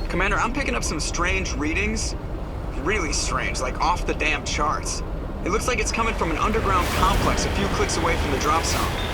Commander, I'm picking up some strange readings. Really strange, like off the damn charts. It looks like it's coming from an underground complex a few clicks away from the drop zone.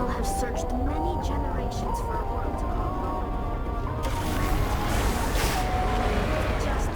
people have searched many generations for a world to call home. Just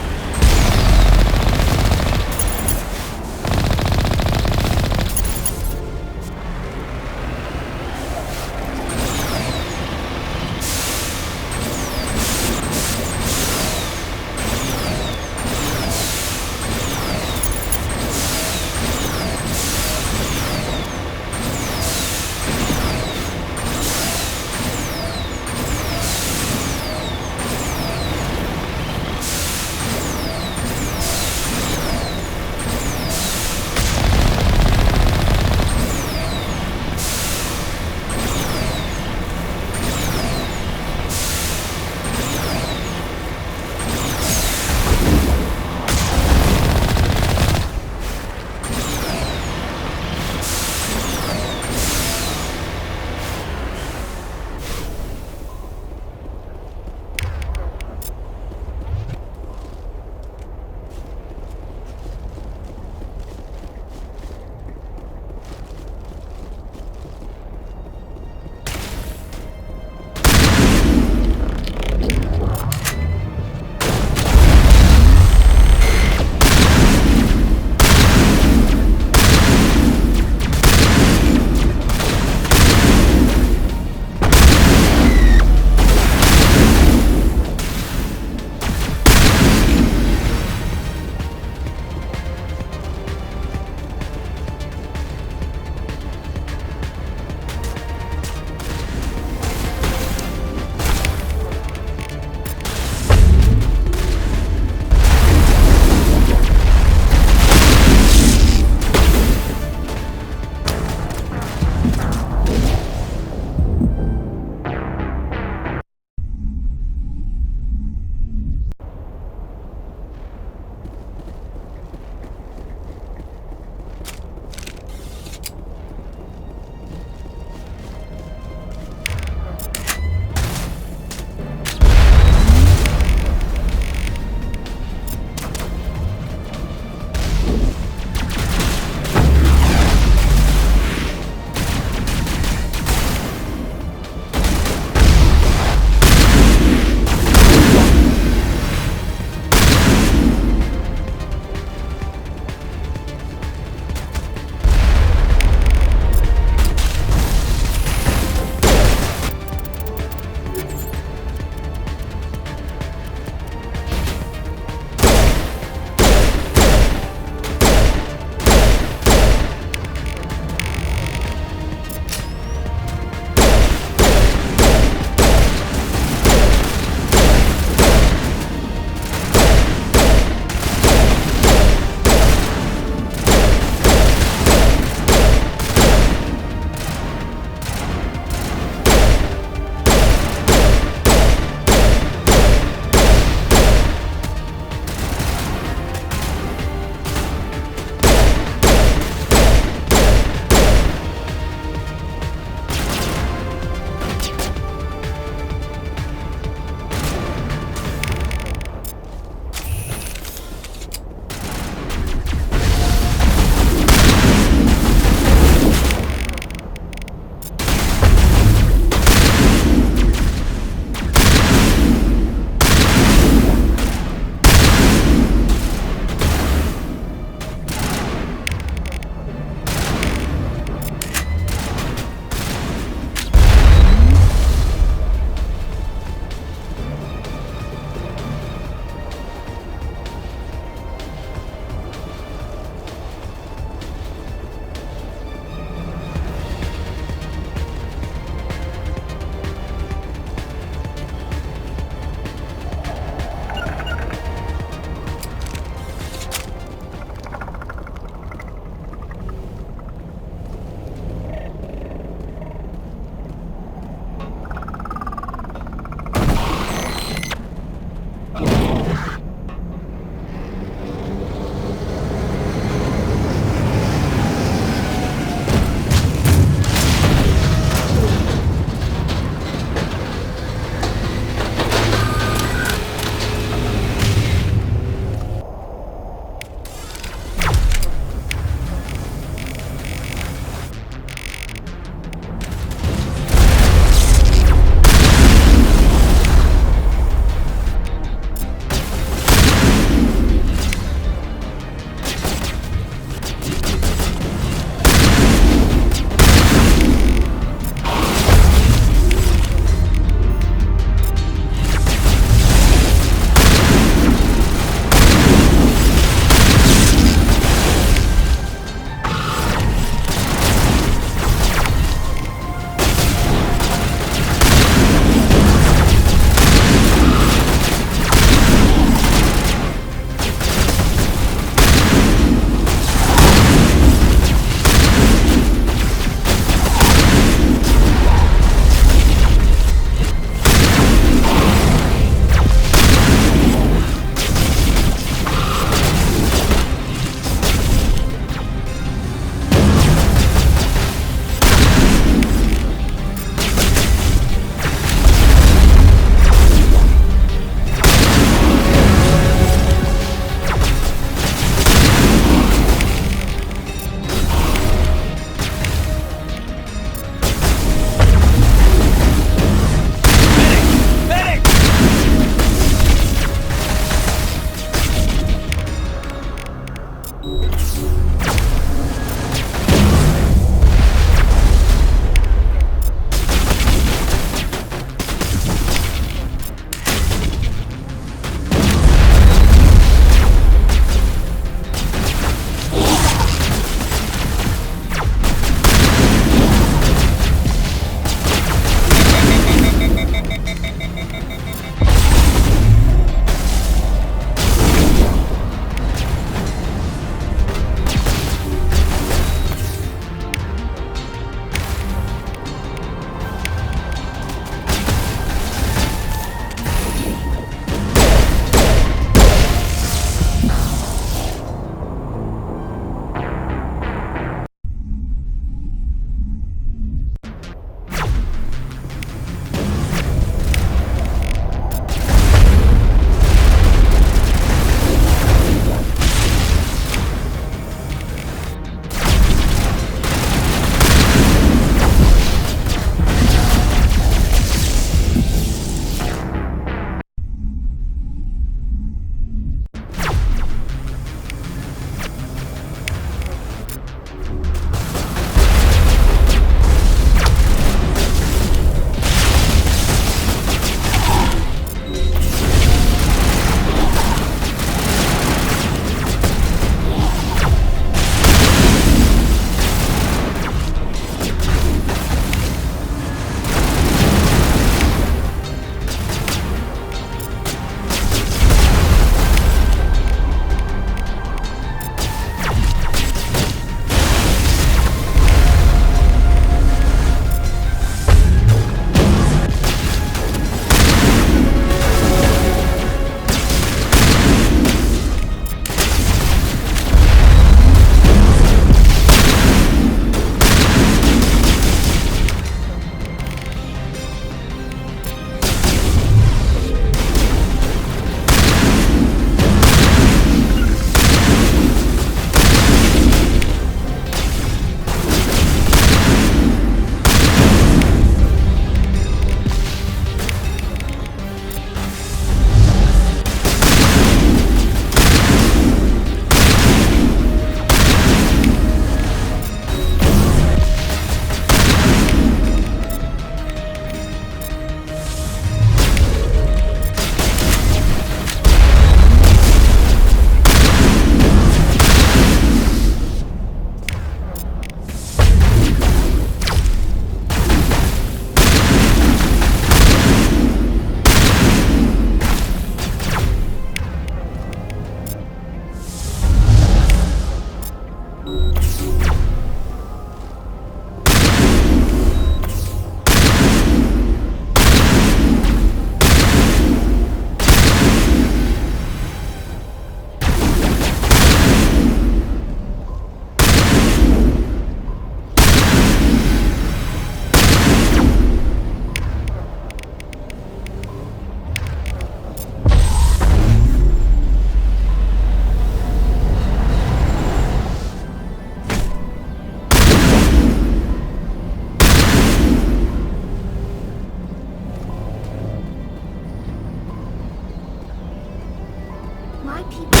My people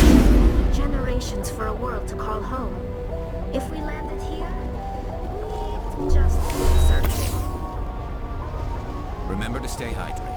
need generations for a world to call home. If we landed here, we'd just keep searching. Remember to stay hydrated.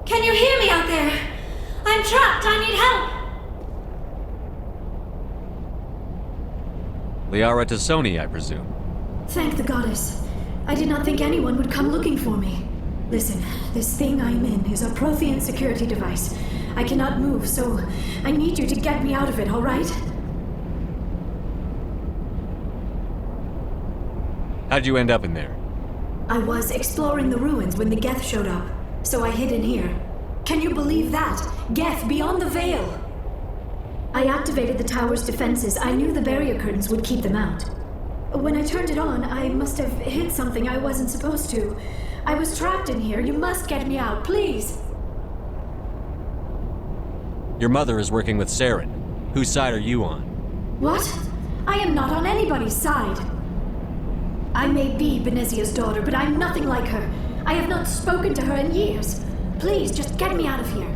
Can you hear me out there? I'm trapped. I need help. Liara Tassoni, I presume. Thank the goddess. I did not think anyone would come looking for me. Listen, this thing I'm in is a Prothean security device. I cannot move, so I need you to get me out of it, all right? How'd you end up in there? I was exploring the ruins when the Geth showed up, so I hid in here. Can you believe that? Geth, beyond the veil! I activated the tower's defenses. I knew the barrier curtains would keep them out. When I turned it on, I must have hit something I wasn't supposed to. I was trapped in here. You must get me out, please! Your mother is working with Saren. Whose side are you on? What? I am not on anybody's side. I may be Benezia's daughter, but I'm nothing like her. I have not spoken to her in years. Please, just get me out of here.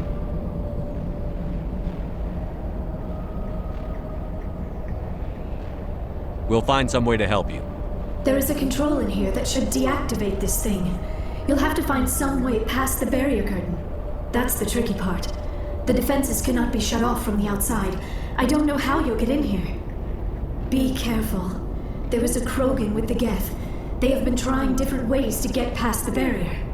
We'll find some way to help you. There is a control in here that should deactivate this thing. You'll have to find some way past the barrier curtain. That's the tricky part. The defenses cannot be shut off from the outside. I don't know how you'll get in here. Be careful. There is a Krogan with the Geth. They have been trying different ways to get past the barrier.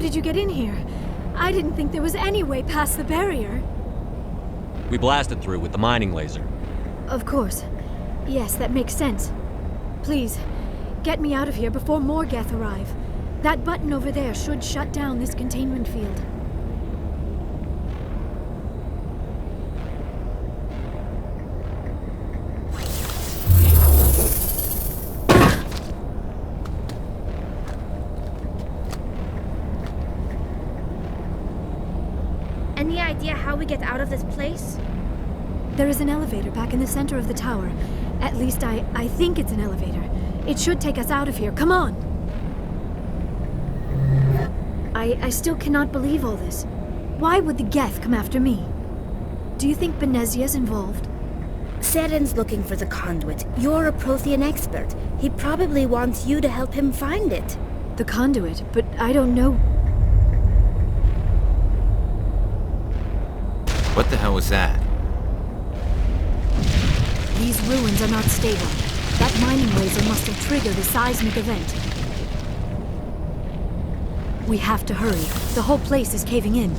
did you get in here? I didn't think there was any way past the barrier. We blasted through with the mining laser. Of course. Yes, that makes sense. Please, get me out of here before more Geth arrive. That button over there should shut down this containment field. Any idea how we get out of this place? There is an elevator back in the center of the tower. At least I think it's an elevator. It should take us out of here. Come on! I still cannot believe all this. Why would the Geth come after me? Do you think Benezia's involved? Seren's looking for the conduit. You're a Prothean expert. He probably wants you to help him find it. The conduit, but I don't know. What the hell was that? These ruins are not stable. That mining laser must have triggered a seismic event. We have to hurry. The whole place is caving in.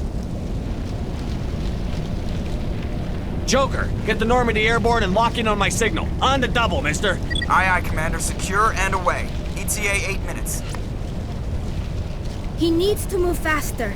Joker, get the Normandy airborne and lock in on my signal. On the double, mister. Aye, aye, Commander. Secure and away. ETA 8 minutes. He needs to move faster.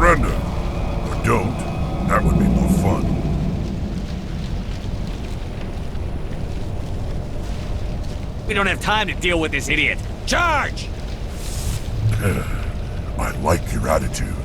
Surrender. Or don't. That would be more fun. We don't have time to deal with this idiot. Charge! I like your attitude.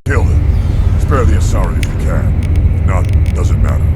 Kill him. Spare the Asari if you can. If not, doesn't matter.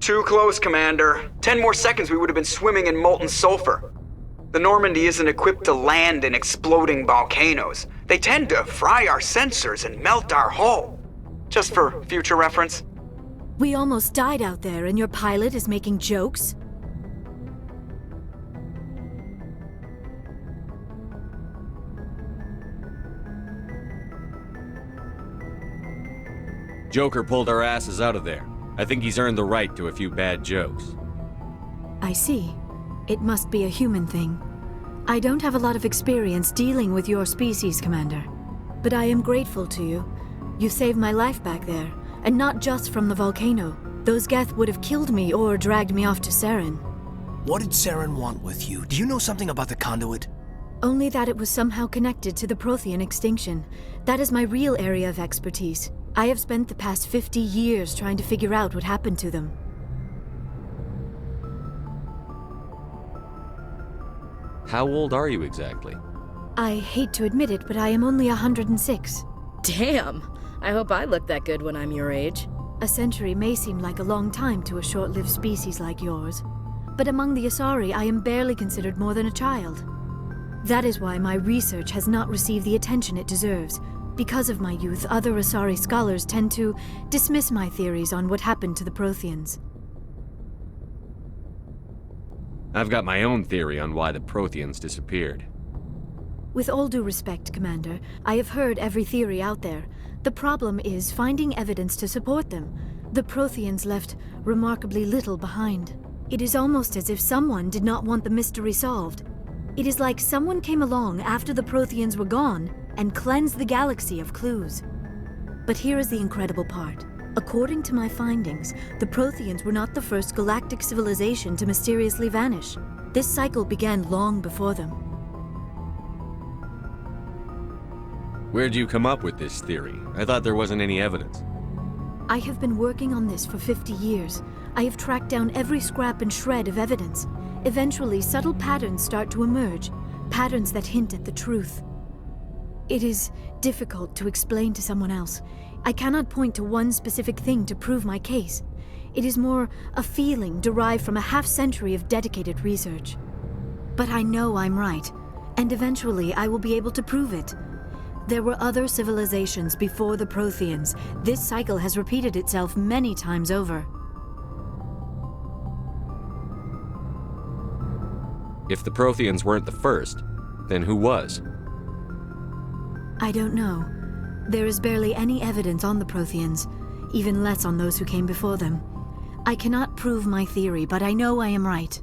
Too close, Commander. 10 more seconds we would have been swimming in molten sulfur. The Normandy isn't equipped to land in exploding volcanoes. They tend to fry our sensors and melt our hull. Just for future reference. We almost died out there and your pilot is making jokes? Joker pulled our asses out of there. I think he's earned the right to a few bad jokes. I see. It must be a human thing. I don't have a lot of experience dealing with your species, Commander. But I am grateful to you. You saved my life back there, and not just from the volcano. Those Geth would have killed me or dragged me off to Saren. What did Saren want with you? Do you know something about the conduit? Only that it was somehow connected to the Prothean extinction. That is my real area of expertise. I have spent the past 50 years trying to figure out what happened to them. How old are you exactly? I hate to admit it, but I am only 106. Damn! I hope I look that good when I'm your age. A century may seem like a long time to a short-lived species like yours, but among the Asari, I am barely considered more than a child. That is why my research has not received the attention it deserves. Because of my youth, other Asari scholars tend to dismiss my theories on what happened to the Protheans. I've got my own theory on why the Protheans disappeared. With all due respect, Commander, I have heard every theory out there. The problem is finding evidence to support them. The Protheans left remarkably little behind. It is almost as if someone did not want the mystery solved. It is like someone came along after the Protheans were gone and cleansed the galaxy of clues. But here is the incredible part. According to my findings, the Protheans were not the first galactic civilization to mysteriously vanish. This cycle began long before them. Where'd you come up with this theory? I thought there wasn't any evidence. I have been working on this for 50 years. I have tracked down every scrap and shred of evidence. Eventually, subtle patterns start to emerge, patterns that hint at the truth. It is difficult to explain to someone else. I cannot point to one specific thing to prove my case. It is more a feeling derived from a half-century of dedicated research. But I know I'm right, and eventually I will be able to prove it. There were other civilizations before the Protheans. This cycle has repeated itself many times over. If the Protheans weren't the first, then who was? I don't know. There is barely any evidence on the Protheans, even less on those who came before them. I cannot prove my theory, but I know I am right.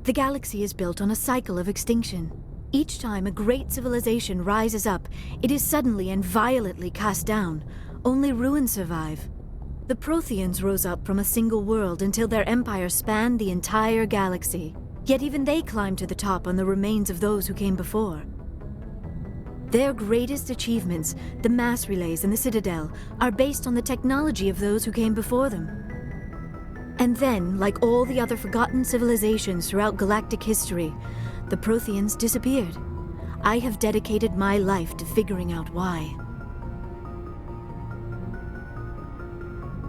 The galaxy is built on a cycle of extinction. Each time a great civilization rises up, it is suddenly and violently cast down. Only ruins survive. The Protheans rose up from a single world until their empire spanned the entire galaxy. Yet even they climbed to the top on the remains of those who came before. Their greatest achievements, the mass relays and the Citadel, are based on the technology of those who came before them. And then, like all the other forgotten civilizations throughout galactic history, the Protheans disappeared. I have dedicated my life to figuring out why.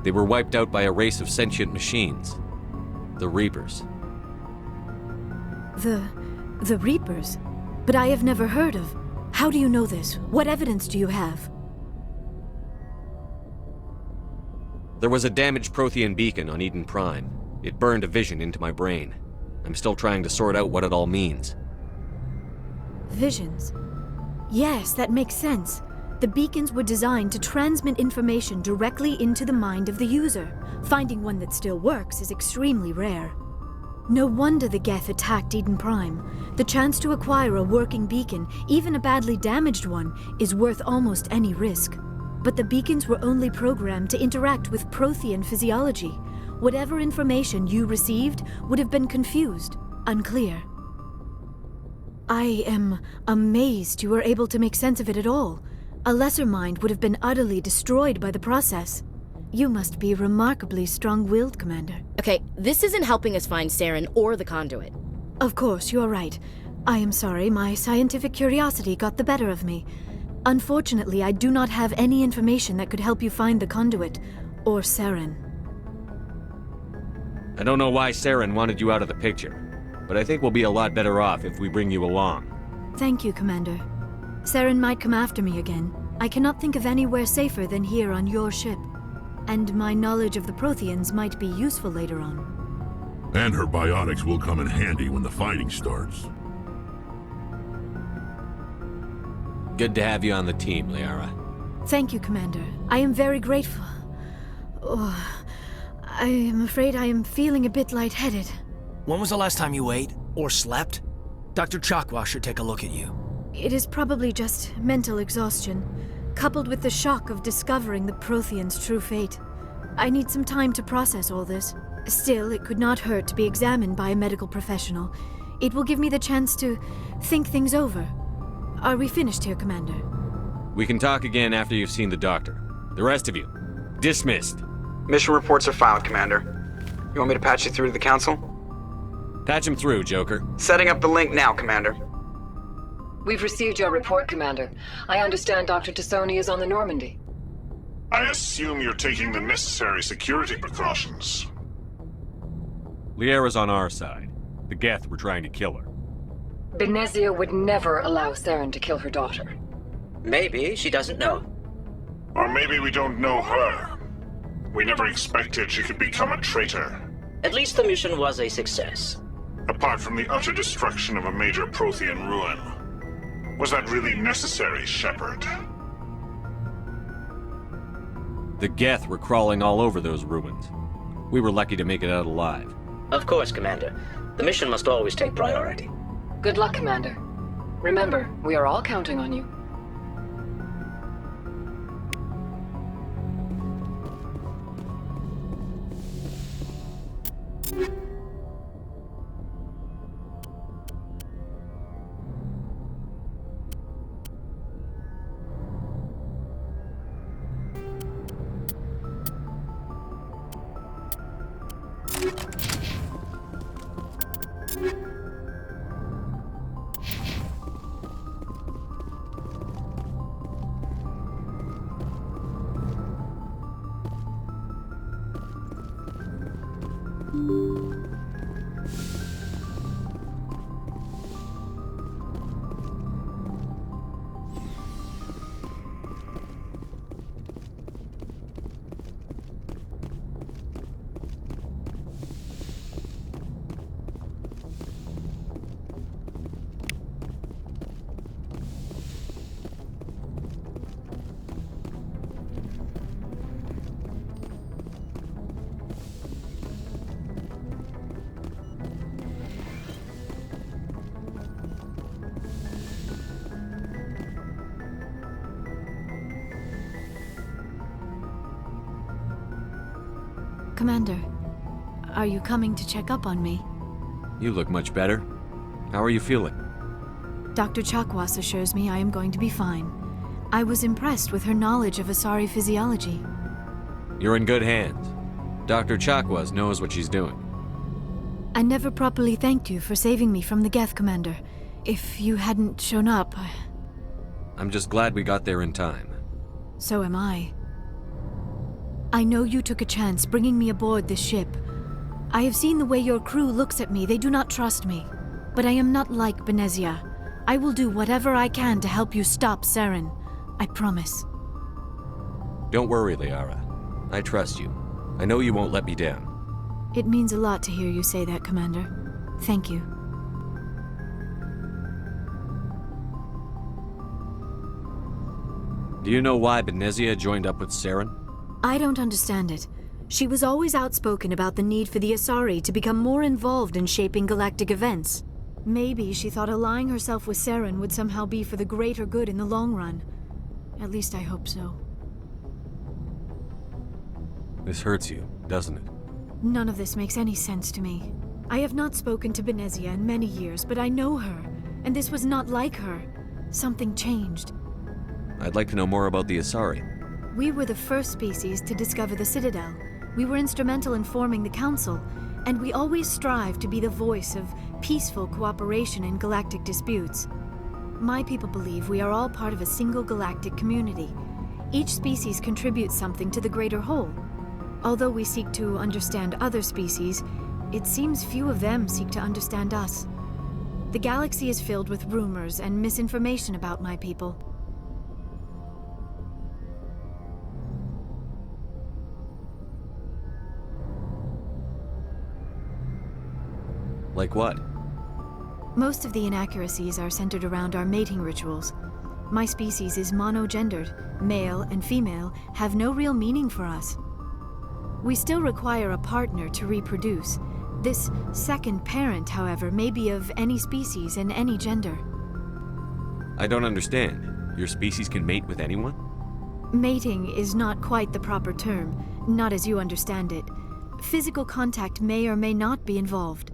They were wiped out by a race of sentient machines. The Reapers. The Reapers? But I have never heard of. How do you know this? What evidence do you have? There was a damaged Prothean beacon on Eden Prime. It burned a vision into my brain. I'm still trying to sort out what it all means. Visions? Yes, that makes sense. The beacons were designed to transmit information directly into the mind of the user. Finding one that still works is extremely rare. No wonder the Geth attacked Eden Prime. The chance to acquire a working beacon, even a badly damaged one, is worth almost any risk. But the beacons were only programmed to interact with Prothean physiology. Whatever information you received would have been confused, unclear. I am amazed you were able to make sense of it at all. A lesser mind would have been utterly destroyed by the process. You must be remarkably strong-willed, Commander. Okay, this isn't helping us find Saren or the conduit. Of course, you are right. I am sorry, my scientific curiosity got the better of me. Unfortunately, I do not have any information that could help you find the conduit, or Saren. I don't know why Saren wanted you out of the picture, but I think we'll be a lot better off if we bring you along. Thank you, Commander. Saren might come after me again. I cannot think of anywhere safer than here on your ship. And my knowledge of the Protheans might be useful later on. And her biotics will come in handy when the fighting starts. Good to have you on the team, Liara. Thank you, Commander. I am very grateful. Oh, I am afraid I am feeling a bit lightheaded. When was the last time you ate? Or slept? Dr. Chakwa should take a look at you. It is probably just mental exhaustion, coupled with the shock of discovering the Protheans' true fate. I need some time to process all this. Still, it could not hurt to be examined by a medical professional. It will give me the chance to think things over. Are we finished here, Commander? We can talk again after you've seen the doctor. The rest of you, dismissed. Mission reports are filed, Commander. You want me to patch you through to the Council? Patch him through, Joker. Setting up the link now, Commander. We've received your report, Commander. I understand Dr. Tassoni is on the Normandy. I assume you're taking the necessary security precautions. Liara's on our side. The Geth were trying to kill her. Benezia would never allow Saren to kill her daughter. Maybe she doesn't know. Or maybe we don't know her. We never expected she could become a traitor. At least the mission was a success. Apart from the utter destruction of a major Prothean ruin. Was that really necessary, Shepard? The Geth were crawling all over those ruins. We were lucky to make it out alive. Of course, Commander. The mission must always take priority. Good luck, Commander. Remember, we are all counting on you. Commander, are you coming to check up on me? You look much better. How are you feeling? Dr. Chakwas assures me I am going to be fine. I was impressed with her knowledge of Asari physiology. You're in good hands. Dr. Chakwas knows what she's doing. I never properly thanked you for saving me from the Geth, Commander. If you hadn't shown up, I'm just glad we got there in time. so am I. I know you took a chance bringing me aboard this ship. I have seen the way your crew looks at me. They do not trust me. But I am not like Benezia. I will do whatever I can to help you stop Saren. I promise. Don't worry, Liara. I trust you. I know you won't let me down. It means a lot to hear you say that, Commander. Thank you. Do you know why Benezia joined up with Saren? I don't understand it. She was always outspoken about the need for the Asari to become more involved in shaping galactic events. Maybe she thought allying herself with Saren would somehow be for the greater good in the long run. At least I hope so. This hurts you, doesn't it? None of this makes any sense to me. I have not spoken to Benezia in many years, but I know her, and this was not like her. Something changed. I'd like to know more about the Asari. We were the first species to discover the Citadel. We were instrumental in forming the Council, and we always strive to be the voice of peaceful cooperation in galactic disputes. My people believe we are all part of a single galactic community. Each species contributes something to the greater whole. Although we seek to understand other species, it seems few of them seek to understand us. The galaxy is filled with rumors and misinformation about my people. Like what? Most of the inaccuracies are centered around our mating rituals. My species is monogendered. Male and female have no real meaning for us. We still require a partner to reproduce. This second parent, however, may be of any species and any gender. I don't understand. Your species can mate with anyone? Mating is not quite the proper term, not as you understand it. Physical contact may or may not be involved,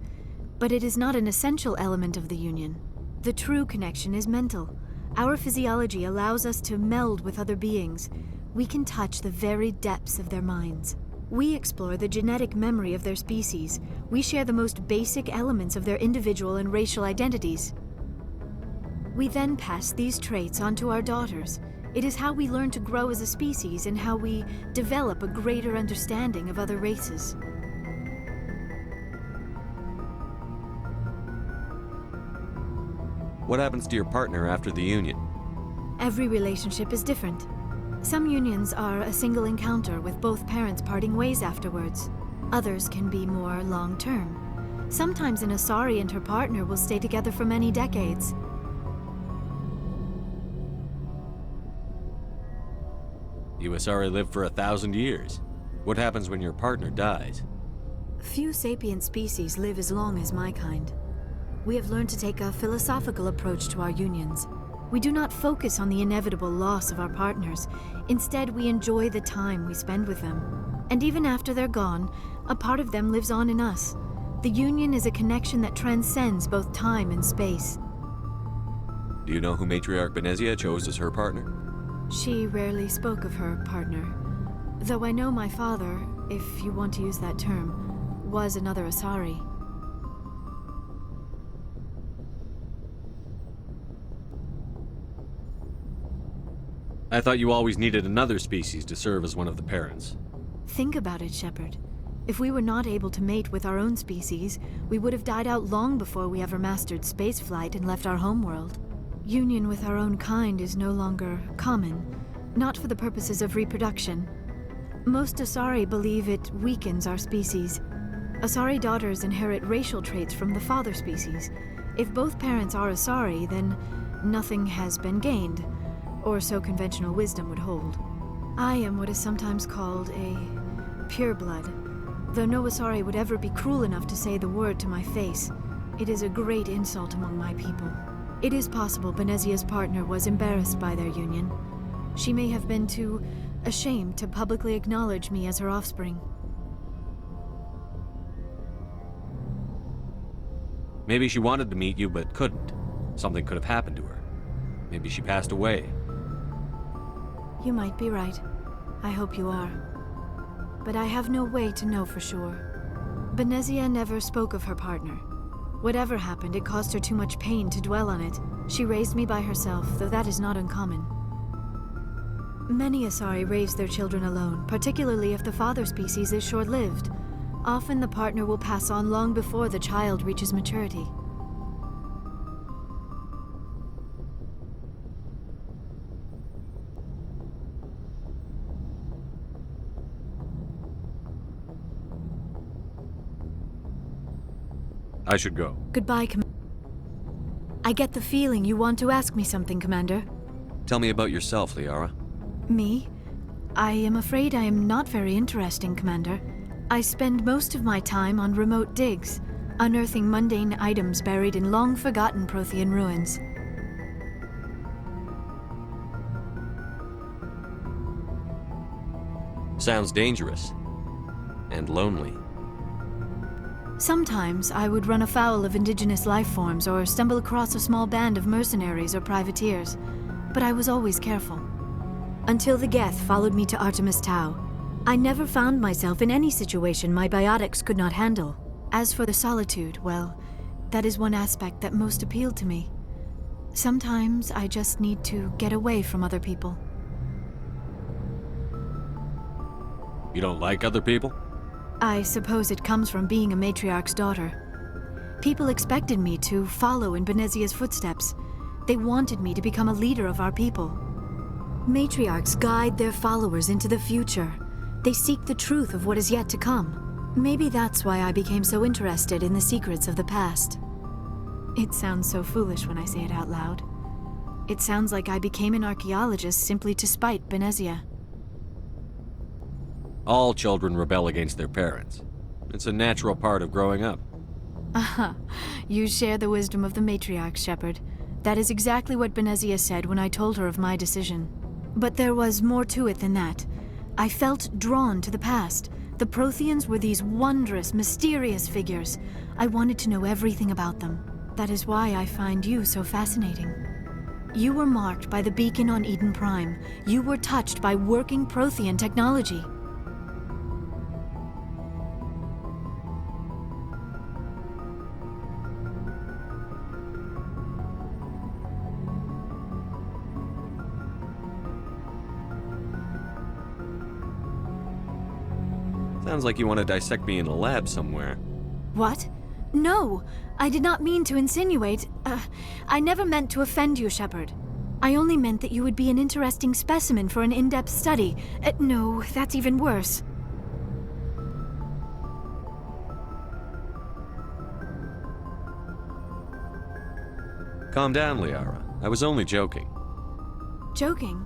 but it is not an essential element of the union. The true connection is mental. Our physiology allows us to meld with other beings. We can touch the very depths of their minds. We explore the genetic memory of their species. We share the most basic elements of their individual and racial identities. We then pass these traits on to our daughters. It is how we learn to grow as a species and how we develop a greater understanding of other races. What happens to your partner after the union? Every relationship is different. Some unions are a single encounter with both parents parting ways afterwards. Others can be more long-term. Sometimes an Asari and her partner will stay together for many decades. You Asari live for 1,000 years. What happens when your partner dies? Few sapient species live as long as my kind. We have learned to take a philosophical approach to our unions. We do not focus on the inevitable loss of our partners. Instead, we enjoy the time we spend with them. And even after they're gone, a part of them lives on in us. The union is a connection that transcends both time and space. Do you know who Matriarch Benezia chose as her partner? She rarely spoke of her partner. Though I know my father, if you want to use that term, was another Asari. I thought you always needed another species to serve as one of the parents. Think about it, Shepard. If we were not able to mate with our own species, we would have died out long before we ever mastered spaceflight and left our homeworld. Union with our own kind is no longer common, not for the purposes of reproduction. Most Asari believe it weakens our species. Asari daughters inherit racial traits from the father species. If both parents are Asari, then nothing has been gained, or so conventional wisdom would hold. I am what is sometimes called a pureblood. Though no Asari would ever be cruel enough to say the word to my face, it is a great insult among my people. It is possible Benezia's partner was embarrassed by their union. She may have been too ashamed to publicly acknowledge me as her offspring. Maybe she wanted to meet you but couldn't. Something could have happened to her. Maybe she passed away. You might be right. I hope you are. But I have no way to know for sure. Benezia never spoke of her partner. Whatever happened, it caused her too much pain to dwell on it. She raised me by herself, though that is not uncommon. Many Asari raise their children alone, particularly if the father species is short-lived. Often the partner will pass on long before the child reaches maturity. I should go. Goodbye, I get the feeling you want to ask me something, Commander. Tell me about yourself, Liara. Me? I am afraid I am not very interesting, Commander. I spend most of my time on remote digs, unearthing mundane items buried in long-forgotten Prothean ruins. Sounds dangerous. And lonely. Sometimes I would run afoul of indigenous life forms or stumble across a small band of mercenaries or privateers, but I was always careful. Until the Geth followed me to Artemis Tau, I never found myself in any situation my biotics could not handle. As for the solitude, well, that is one aspect that most appealed to me. Sometimes I just need to get away from other people. You don't like other people? I suppose it comes from being a matriarch's daughter. People expected me to follow in Benezia's footsteps. They wanted me to become a leader of our people. Matriarchs guide their followers into the future. They seek the truth of what is yet to come. Maybe that's why I became so interested in the secrets of the past. It sounds so foolish when I say it out loud. It sounds like I became an archaeologist simply to spite Benezia. All children rebel against their parents. It's a natural part of growing up. Aha, you share the wisdom of the matriarch, Shepard. That is exactly what Benezia said when I told her of my decision. But there was more to it than that. I felt drawn to the past. The Protheans were these wondrous, mysterious figures. I wanted to know everything about them. That is why I find you so fascinating. You were marked by the beacon on Eden Prime. You were touched by working Prothean technology. Sounds like you want to dissect me in a lab somewhere. What? No! I did not mean to insinuate. I never meant to offend you, Shepard. I only meant that you would be an interesting specimen for an in-depth study. No, that's even worse. Calm down, Liara. I was only joking. Joking?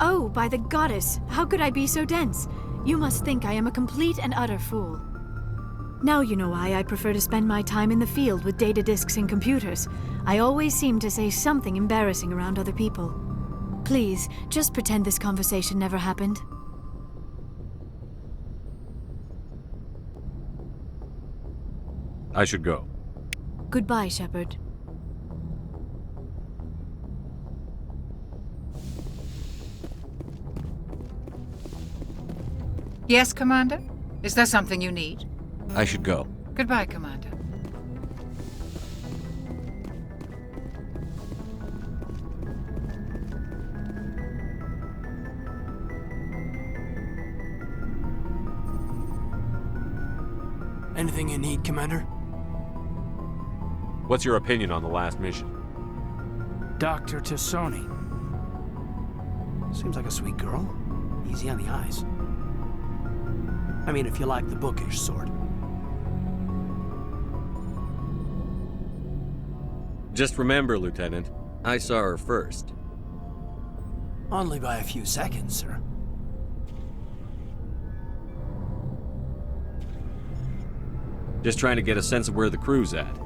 Oh, by the goddess, how could I be so dense? You must think I am a complete and utter fool. Now you know why I prefer to spend my time in the field with data disks and computers. I always seem to say something embarrassing around other people. Please, just pretend this conversation never happened. I should go. Goodbye, Shepard. Yes, Commander? Is there something you need? I should go. Goodbye, Commander. Anything you need, Commander? What's your opinion on the last mission? Dr. Tassoni. Seems like a sweet girl. Easy on the eyes. I mean, if you like the bookish sort. Just remember, Lieutenant, I saw her first. Only by a few seconds, sir. Just trying to get a sense of where the crew's at.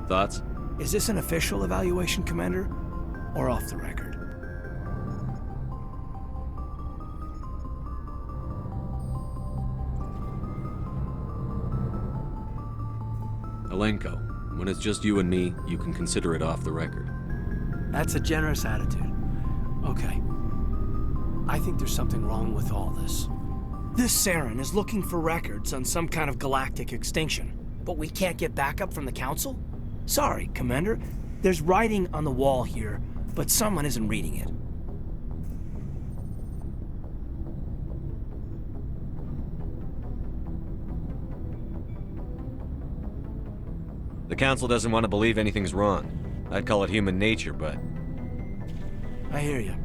Thoughts? Is this an official evaluation, Commander? Or off the record? Alenko, when it's just you and me, you can consider it off the record. That's a generous attitude. Okay. I think there's something wrong with all this. This Saren is looking for records on some kind of galactic extinction, but we can't get backup from the Council? Sorry, Commander. There's writing on the wall here, but someone isn't reading it. The Council doesn't want to believe anything's wrong. I'd call it human nature, but... I hear you.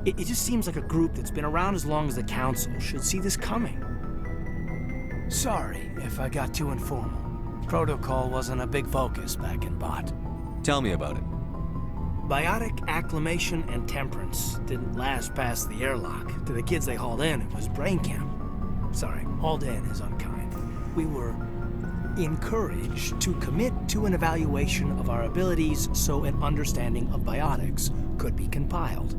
It just seems like a group that's been around as long as the Council should see this coming. Sorry if I got too informal. Protocol wasn't a big focus back in Bot. Tell me about it. Biotic acclimation and temperance didn't last past the airlock. To the kids they hauled in, it was brain camp. Sorry, hauled in is unkind. We were encouraged to commit to an evaluation of our abilities so an understanding of biotics could be compiled.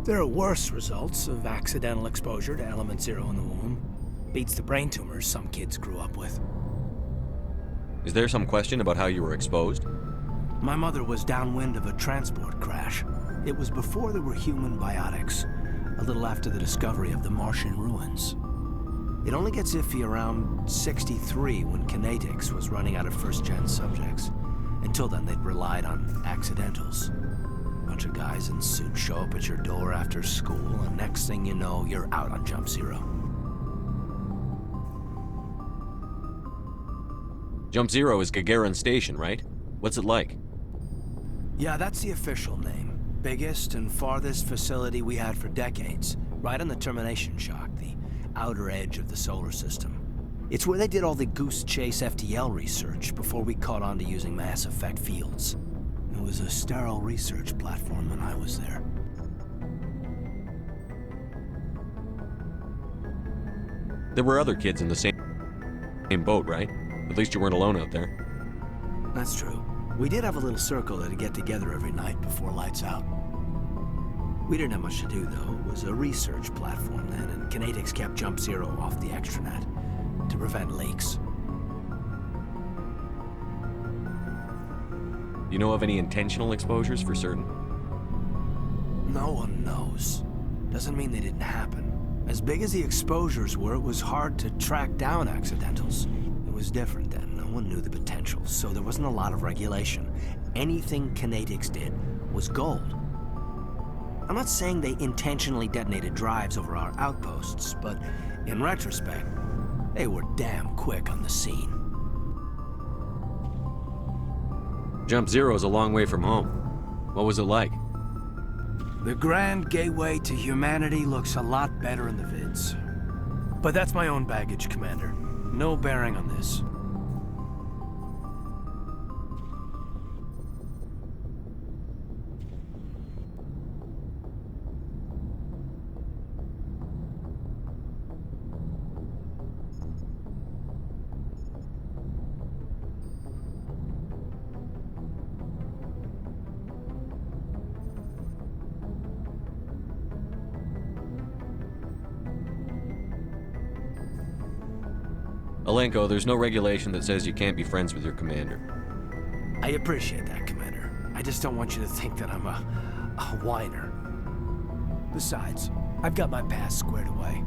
There are worse results of accidental exposure to Element Zero in the womb. Beats the brain tumors some kids grew up with. Is there some question about how you were exposed? My mother was downwind of a transport crash. It was before there were human biotics, a little after the discovery of the Martian ruins. It only gets iffy around 63 when Kinetics was running out of first-gen subjects. Until then, they'd relied on accidentals. Bunch of guys in suits show up at your door after school, and next thing you know, you're out on Jump Zero. Jump Zero is Gagarin Station, right? What's it like? Yeah, that's the official name. Biggest and farthest facility we had for decades. Right on the termination shock, the outer edge of the solar system. It's where they did all the Goose Chase FTL research before we caught on to using mass effect fields. It was a sterile research platform when I was there. There were other kids in the same boat, right? At least you weren't alone out there. That's true. We did have a little circle that'd get together every night before lights out. We didn't have much to do, though. It was a research platform then, and Kinetics kept Jump Zero off the extranet to prevent leaks. You know of any intentional exposures for certain? No one knows. Doesn't mean they didn't happen. As big as the exposures were, it was hard to track down accidentals. It was different then. No one knew the potential, so there wasn't a lot of regulation. Anything Kinetics did was gold. I'm not saying they intentionally detonated drives over our outposts, but in retrospect, they were damn quick on the scene. Jump Zero's a long way from home. What was it like? The grand gateway to humanity looks a lot better in the vids. But that's my own baggage, Commander. No bearing on this. Alenko, there's no regulation that says you can't be friends with your commander. I appreciate that, Commander. I just don't want you to think that I'm a whiner. Besides, I've got my past squared away.